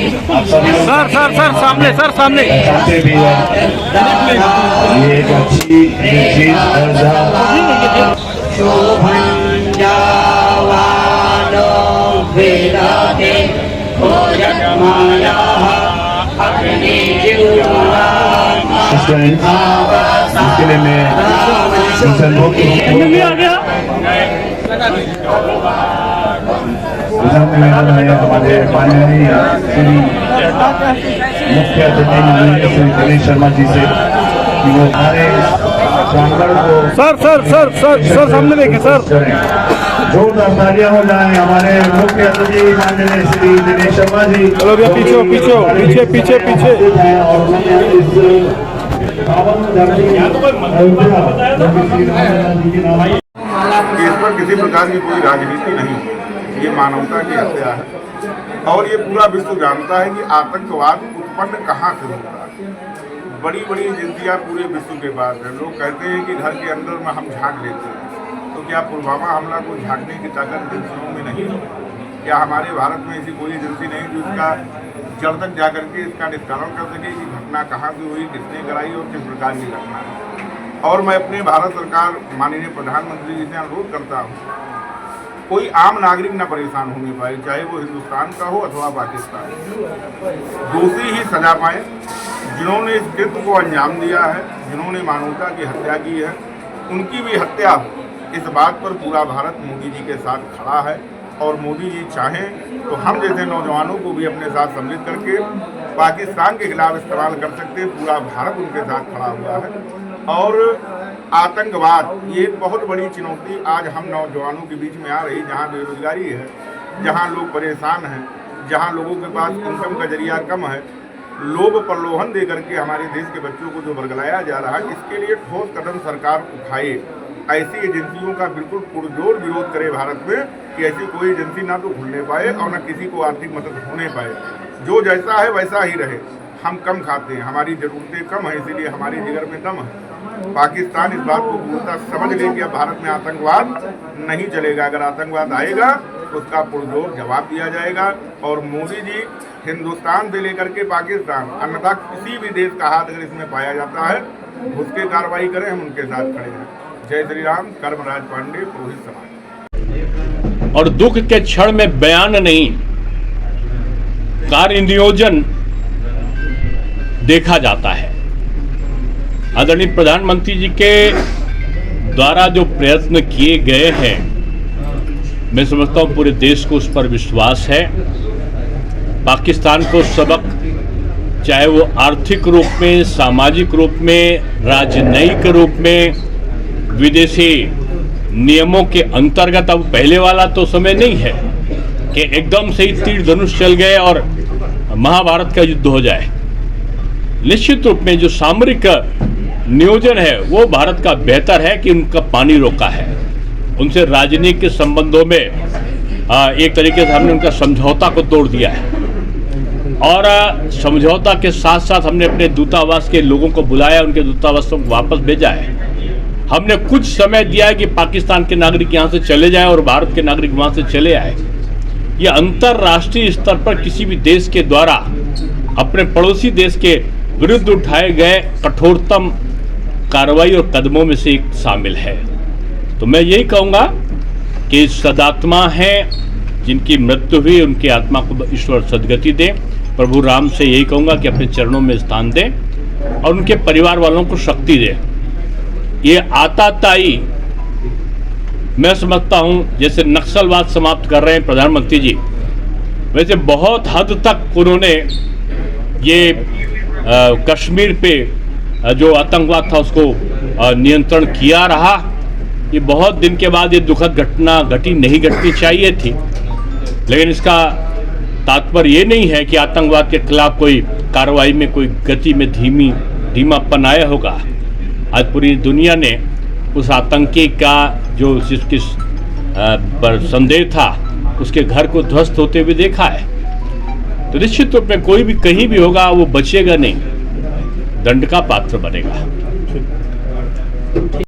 Sir सामने चाहते भी है ये एक अच्छी चीज इसके लिए मैं हमारे माननीय श्री मुख्य अतिथि माननीय श्री दिनेश शर्मा जी से कि वो हमारे प्रांगण को सर सामने देखें सर। जोरदार तालियां हो जाए हमारे मुख्य अतिथि माननीय श्री दिनेश शर्मा जी। चलो भैया पीछे और इस पर किसी प्रकार की कोई राजनीति नहीं, ये मानवता की हत्या है। और ये पूरा विश्व जानता है कि आतंकवाद उत्पन्न कहाँ से होता है। बड़ी बड़ी एजेंसियाँ पूरे विश्व के पास है। लोग कहते हैं कि घर के अंदर में हम झांक लेते हैं, तो क्या पुलवामा हमला को झांकने की ताकत एजेंसियों में नहीं है? क्या हमारे भारत में ऐसी कोई एजेंसी नहीं जो इसका जड़ तक जाकर के इसका निस्तारण कर सके कि घटना कहाँ से हुई, किसने कराई और किस प्रकार की घटना है। और मैं अपने भारत सरकार माननीय प्रधानमंत्री जी से अनुरोध करता हूँ, कोई आम नागरिक न परेशान होने पाए, चाहे वो हिंदुस्तान का हो अथवा पाकिस्तान। दोषी ही सजा पाए, जिन्होंने इस कृत्य को अंजाम दिया है, जिन्होंने मानवता की हत्या की है, उनकी भी हत्या हो। इस बात पर पूरा भारत मोदी जी के साथ खड़ा है। और मोदी जी चाहें तो हम जैसे नौजवानों को भी अपने साथ सम्मिलित करके पाकिस्तान के खिलाफ इस्तेमाल कर सकते हैं। पूरा भारत उनके साथ खड़ा हुआ है। और आतंकवाद ये एक बहुत बड़ी चुनौती आज हम नौजवानों के बीच में आ रही, जहाँ बेरोजगारी है, जहाँ लोग परेशान हैं, जहाँ लोगों के पास इनकम का जरिया कम है, लोभ प्रलोभन दे करके हमारे देश के बच्चों को जो बरगलाया जा रहा है, इसके लिए ठोस कदम सरकार उठाए। ऐसी एजेंसियों का बिल्कुल पुरजोर विरोध करे भारत में कि ऐसी कोई एजेंसी ना तो खुलने पाए और ना किसी को आर्थिक मदद होने पाए। जो जैसा है वैसा ही रहे। हम कम खाते हैं, हमारी ज़रूरतें कम है, इसीलिए हमारी जिगर में दम है। पाकिस्तान इस बात को पूर्णतः समझ ले कि अब भारत में आतंकवाद नहीं चलेगा। अगर आतंकवाद आएगा तो उसका पुरजोर जवाब दिया जाएगा। और मोदी जी हिंदुस्तान से लेकर के पाकिस्तान, अन्यथा किसी भी देश का हाथ अगर इसमें पाया जाता है, उसके कार्रवाई करें, हम उनके साथ खड़े हैं। जय श्री राम। कर्मराज पांडे, पुरोहित समाज। और दुख के क्षण में बयान नहीं, कार्य नियोजन देखा जाता है। आदरणीय प्रधानमंत्री जी के द्वारा जो प्रयत्न किए गए हैं, मैं समझता हूँ पूरे देश को उस पर विश्वास है। पाकिस्तान को सबक, चाहे वो आर्थिक रूप में, सामाजिक रूप में, राजनयिक रूप में, विदेशी नियमों के अंतर्गत, अब पहले वाला तो समय नहीं है कि एकदम से ही तीर धनुष चल गए और महाभारत का युद्ध हो जाए। निश्चित रूप में जो सामरिक नियोजन है वो भारत का बेहतर है कि उनका पानी रोका है। उनसे राजनीतिक संबंधों में एक तरीके से हमने उनका समझौता को तोड़ दिया है। और समझौता के साथ साथ हमने अपने दूतावास के लोगों को बुलाया, उनके दूतावासों को वापस भेजा है। हमने कुछ समय दिया है कि पाकिस्तान के नागरिक यहाँ से चले जाएं और भारत के नागरिक वहाँ से चले आए। ये अंतर्राष्ट्रीय स्तर पर किसी भी देश के द्वारा अपने पड़ोसी देश के विरुद्ध उठाए गए कठोरतम कार्रवाई और कदमों में से एक शामिल है। तो मैं यही कहूँगा कि सदात्मा हैं जिनकी मृत्यु हुई, उनकी आत्मा को ईश्वर सद्गति दें। प्रभु राम से यही कहूँगा कि अपने चरणों में स्थान दें और उनके परिवार वालों को शक्ति दें। ये आताताई मैं समझता हूँ, जैसे नक्सलवाद समाप्त कर रहे हैं प्रधानमंत्री जी, वैसे बहुत हद तक उन्होंने ये कश्मीर पे जो आतंकवाद था उसको नियंत्रण किया रहा। ये बहुत दिन के बाद ये दुखद घटना घटी, नहीं घटनी चाहिए थी, लेकिन इसका तात्पर्य ये नहीं है कि आतंकवाद के खिलाफ कोई कार्रवाई में कोई गति में धीमापन आया होगा। आज पूरी दुनिया ने उस आतंकी का जो जिसकी पर संदेह था उसके घर को ध्वस्त होते हुए देखा है। तो निश्चित रूप में कोई भी कहीं भी होगा वो बचेगा नहीं, दंड का पात्र बनेगा।